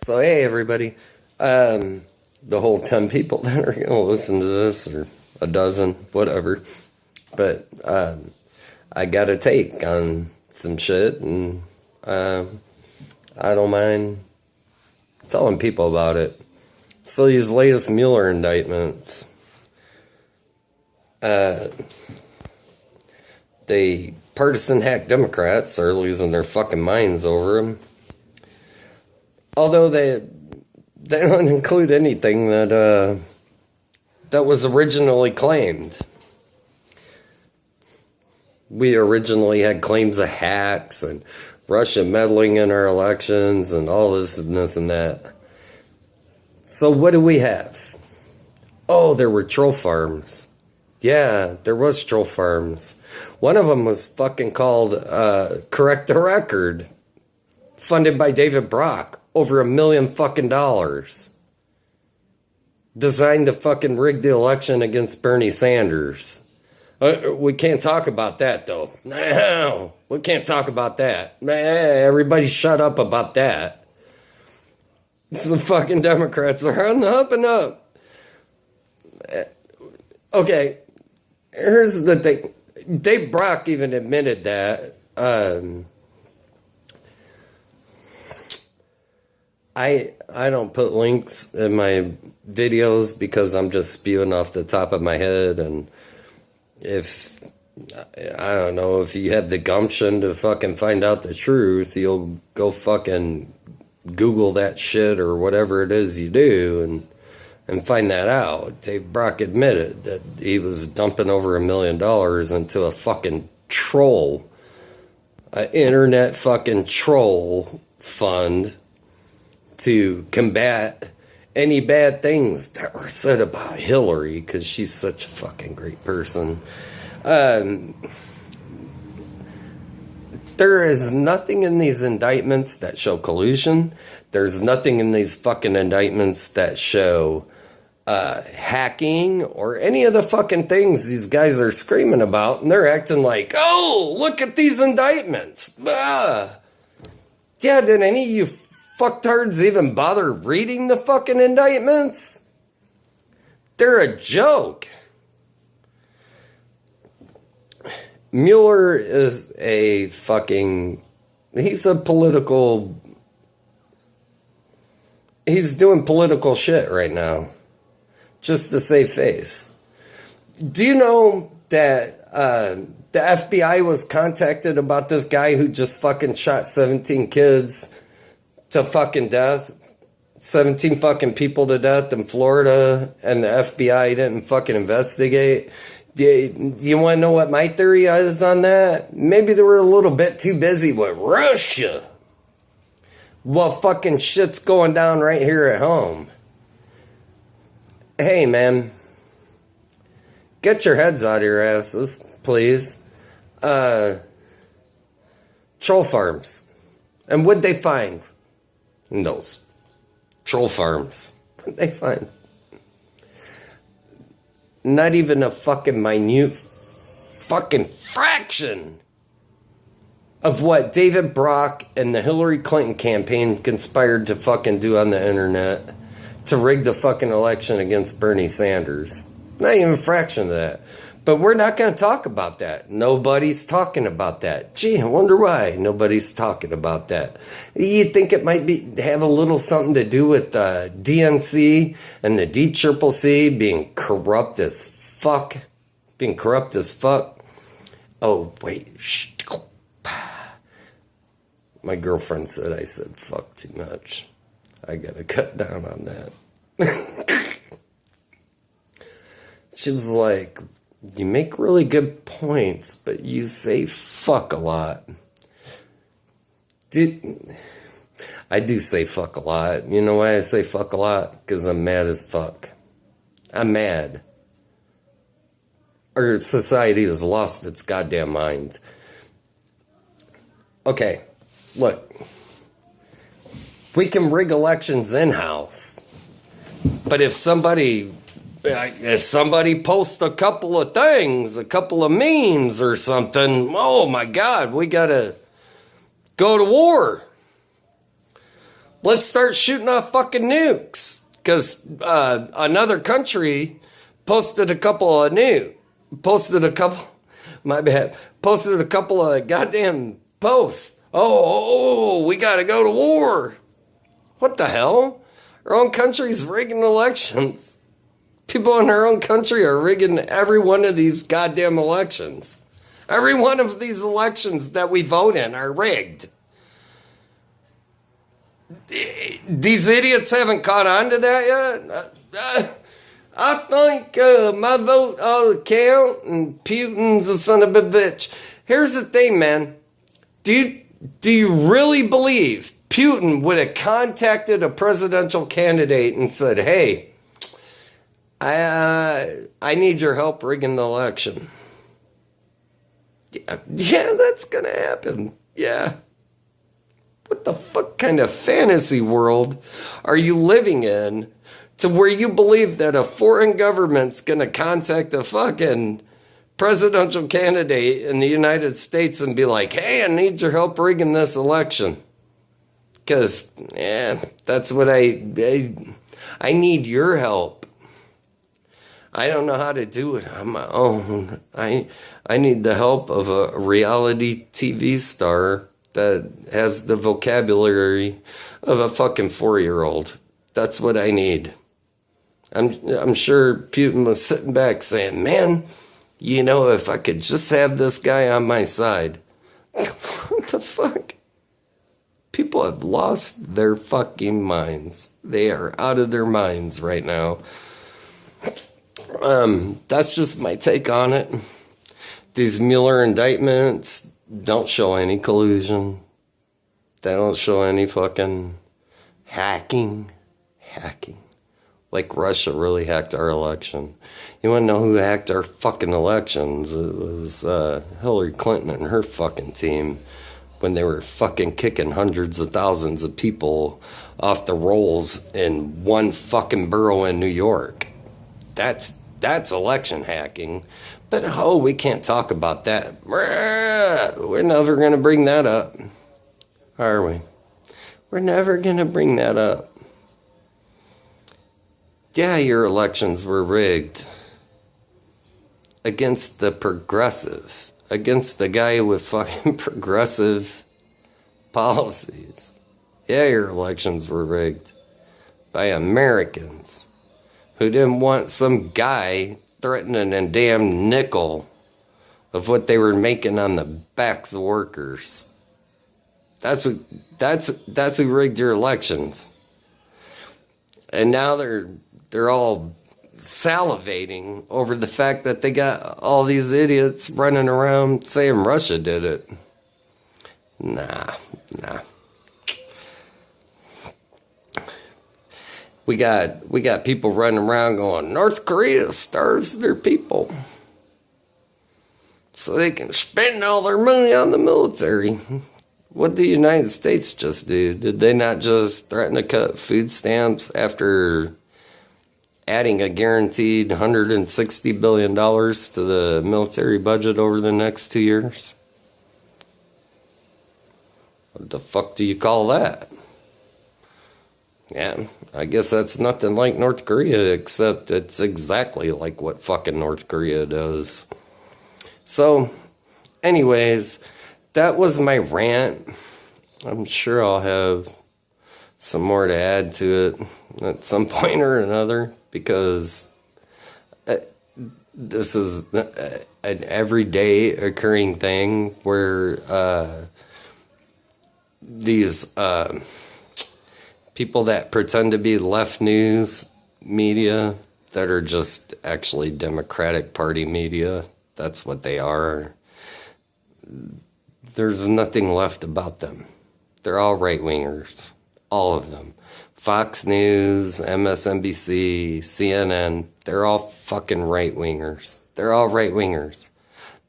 So, hey, everybody. The whole 10 people that are going to listen to this, or a dozen, whatever. But I got a take on some shit, and I don't mind telling people about it. So, these latest Mueller indictments, the partisan hack Democrats are losing their fucking minds over them. Although they don't include anything that was originally claimed. We originally had claims of hacks and Russia meddling in our elections and all this and this and that. So what do we have? Oh, there were troll farms. Yeah, there was troll farms. One of them was fucking called Correct the Record, funded by David Brock. Over $1 million fucking dollars. Designed to fucking rig the election against Bernie Sanders. We can't talk about that, though. No, we can't talk about that. Everybody shut up about that. The fucking Democrats are on the up and up. Okay, here's the thing. Dave Brock even admitted that. I don't put links in my videos because I'm just spewing off the top of my head, and if I don't know, if you have the gumption to fucking find out the truth, you'll go fucking Google that shit or whatever it is you do and find that out. Dave Brock admitted that he was dumping over $1 million into a fucking troll, an internet fucking troll fund to combat any bad things that were said about Hillary, because she's such a fucking great person. There is nothing in these indictments that show collusion. There's nothing in these fucking indictments that show hacking or any of the fucking things these guys are screaming about, and they're acting like, oh, look at these indictments. Yeah, did any of you fucktards even bother reading the fucking indictments? They're a joke. Mueller is a fucking... He's doing political shit right now. Just to save face. Do you know that the FBI was contacted about this guy who just fucking shot 17 kids to fucking death, 17 fucking people to death in Florida, and the FBI didn't fucking investigate? You want to know what my theory is on that? Maybe they were a little bit too busy with Russia. Well, fucking shit's going down right here at home. Hey, man. Get your heads out of your asses, please. Troll farms. And what'd they find? Those troll farms. They find not even a fucking minute fucking fraction of what David Brock and the Hillary Clinton campaign conspired to fucking do on the internet to rig the fucking election against Bernie Sanders. Not even a fraction of that. But we're not going to talk about that. Nobody's talking about that. Gee, I wonder why nobody's talking about that. You think it might have a little something to do with the DNC and the DCCC being corrupt as fuck? Being corrupt as fuck? Oh, wait. Shh. My girlfriend said I said fuck too much. I got to cut down on that. She was like, you make really good points, but you say fuck a lot. I do say fuck a lot. You know why I say fuck a lot? Because I'm mad as fuck. I'm mad. Our society has lost its goddamn mind. Okay, look. We can rig elections in-house. But if somebody posts a couple of things, a couple of memes or something, oh my God, we gotta go to war. Let's start shooting off fucking nukes. Because another country posted a couple of goddamn posts. Oh, we gotta go to war. What the hell? Our own country's rigging elections. People in our own country are rigging every one of these goddamn elections. Every one of these elections that we vote in are rigged. These idiots haven't caught on to that yet. I think my vote ought to count, and Putin's a son of a bitch. Here's the thing, man. Do you really believe Putin would have contacted a presidential candidate and said, hey, I need your help rigging the election? Yeah, that's gonna happen. Yeah. What the fuck kind of fantasy world are you living in to where you believe that a foreign government's gonna contact a fucking presidential candidate in the United States and be like, hey, I need your help rigging this election? Because, that's what I need your help. I don't know how to do it on my own. I need the help of a reality TV star that has the vocabulary of a fucking 4-year-old. That's what I need. I'm sure Putin was sitting back saying, man, you know, if I could just have this guy on my side. What the fuck? People have lost their fucking minds. They are out of their minds right now. That's just my take on it. These Mueller indictments don't show any collusion. They don't show any fucking hacking. Like Russia really hacked our election. You want to know who hacked our fucking elections? It was Hillary Clinton and her fucking team when they were fucking kicking hundreds of thousands of people off the rolls in one fucking borough in New York. That's election hacking. But we can't talk about that. We're never going to bring that up. Are we? We're never going to bring that up. Yeah, your elections were rigged against the progressive, against the guy with fucking progressive policies. Yeah, your elections were rigged by Americans who didn't want some guy threatening a damn nickel of what they were making on the backs of workers. That's who rigged your elections. And now they're all salivating over the fact that they got all these idiots running around saying Russia did it. Nah. We got people running around going, North Korea starves their people so they can spend all their money on the military. What did the United States just do? Did they not just threaten to cut food stamps after adding a guaranteed $160 billion to the military budget over the next 2 years? What the fuck do you call that? Yeah, I guess that's nothing like North Korea, except it's exactly like what fucking North Korea does. So, anyways, that was my rant. I'm sure I'll have some more to add to it at some point or another, because this is an everyday occurring thing where these people that pretend to be left news media that are just actually Democratic Party media, that's what they are. There's nothing left about them. They're all right-wingers. All of them. Fox News, MSNBC, CNN, they're all fucking right-wingers. They're all right-wingers.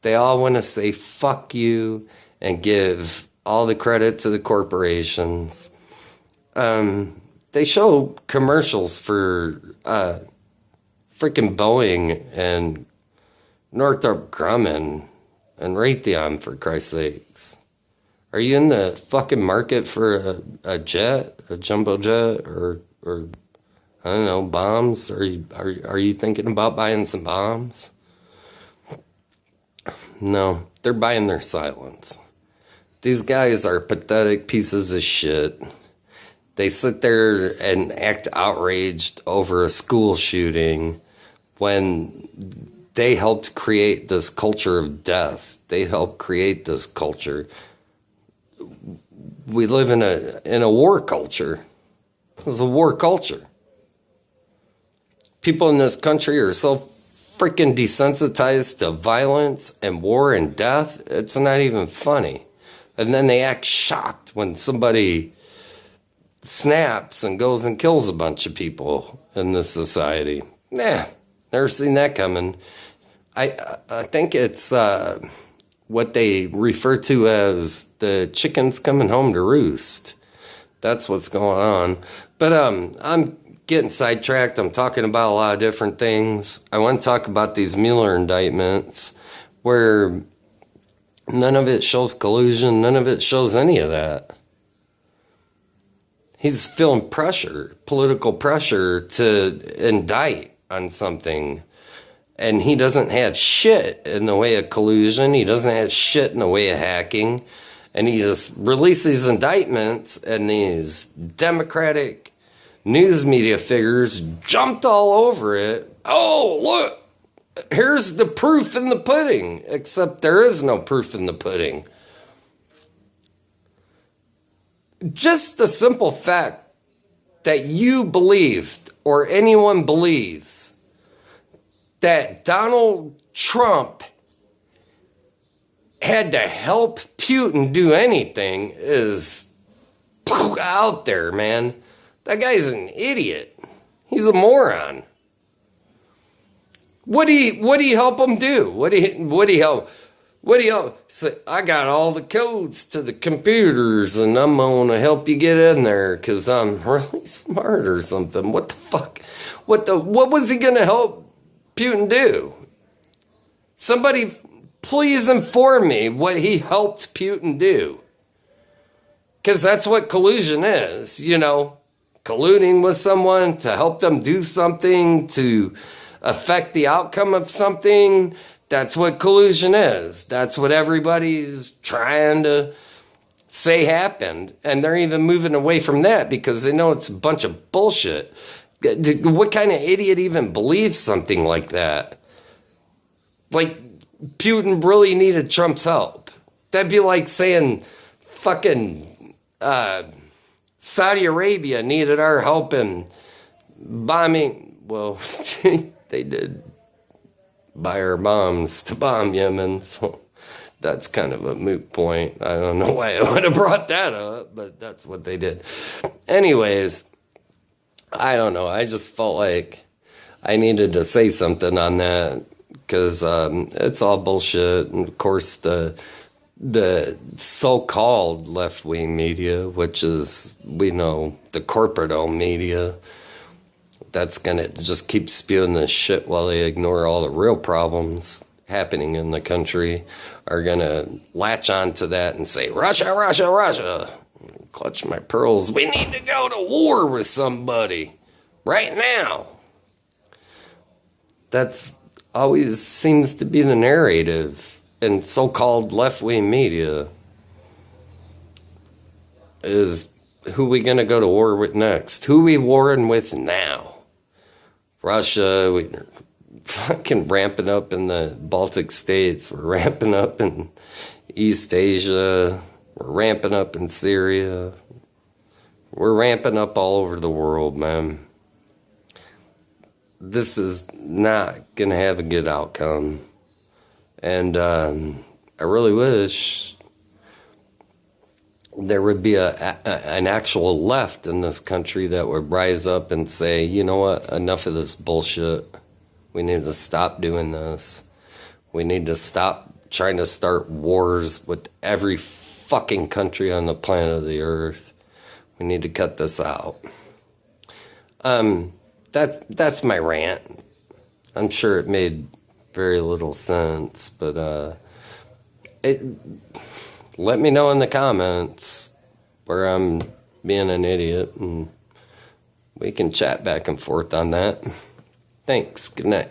They all want to say fuck you and give all the credit to the corporations. They show commercials for freaking Boeing and Northrop Grumman and Raytheon, for Christ's sakes. Are you in the fucking market for a jet, a jumbo jet, or I don't know, bombs? Are you thinking about buying some bombs? No, they're buying their silence. These guys are pathetic pieces of shit. They sit there and act outraged over a school shooting when they helped create this culture of death. They helped create this culture. We live in a war culture. This is a war culture. People in this country are so freaking desensitized to violence and war and death, it's not even funny. And then they act shocked when somebody snaps and goes and kills a bunch of people in this society. Nah, never seen that coming. I think it's what they refer to as the chickens coming home to roost. That's what's going on. But I'm getting sidetracked. I'm talking about a lot of different things. I want to talk about these Mueller indictments where none of it shows collusion. None of it shows any of that. He's feeling pressure, political pressure to indict on something. And he doesn't have shit in the way of collusion. He doesn't have shit in the way of hacking. And he just releases indictments, and these Democratic news media figures jumped all over it. Oh, look, here's the proof in the pudding. Except there is no proof in the pudding. Just the simple fact that you believed, or anyone believes, that Donald Trump had to help Putin do anything is out there, man. That guy's an idiot. He's a moron. What do you help him do? What do you help? Say, I got all the codes to the computers and I'm gonna help you get in there because I'm really smart or something. What the fuck? What was he gonna help Putin do? Somebody please inform me what he helped Putin do. Because that's what collusion is, you know. Colluding with someone to help them do something, to affect the outcome of something. That's what collusion is. That's what everybody's trying to say happened. And they're even moving away from that because they know it's a bunch of bullshit. What kind of idiot even believes something like that? Like, Putin really needed Trump's help. That'd be like saying fucking Saudi Arabia needed our help in bombing. Well, they did buy our bombs to bomb Yemen, so that's kind of a moot point. I don't know why I would have brought that up, but that's what they did. Anyways, I don't know. I just felt like I needed to say something on that because it's all bullshit. And of course, the so-called left-wing media, which is, we know, the corporate-owned media, that's going to just keep spewing this shit while they ignore all the real problems happening in the country, are going to latch on to that and say, Russia, Russia, Russia. Clutch my pearls. We need to go to war with somebody right now. That's always seems to be the narrative in so-called left-wing media, is who we going to go to war with next? Who we warring with now? Russia, we're fucking ramping up in the Baltic states. We're ramping up in East Asia. We're ramping up in Syria. We're ramping up all over the world, man. This is not going to have a good outcome. And I really wish there would be an actual left in this country that would rise up and say, you know what, enough of this bullshit. We need to stop doing this. We need to stop trying to start wars with every fucking country on the planet of the earth. We need to cut this out. That's my rant. I'm sure it made very little sense, but let me know in the comments where I'm being an idiot, and we can chat back and forth on that. Thanks. Good night.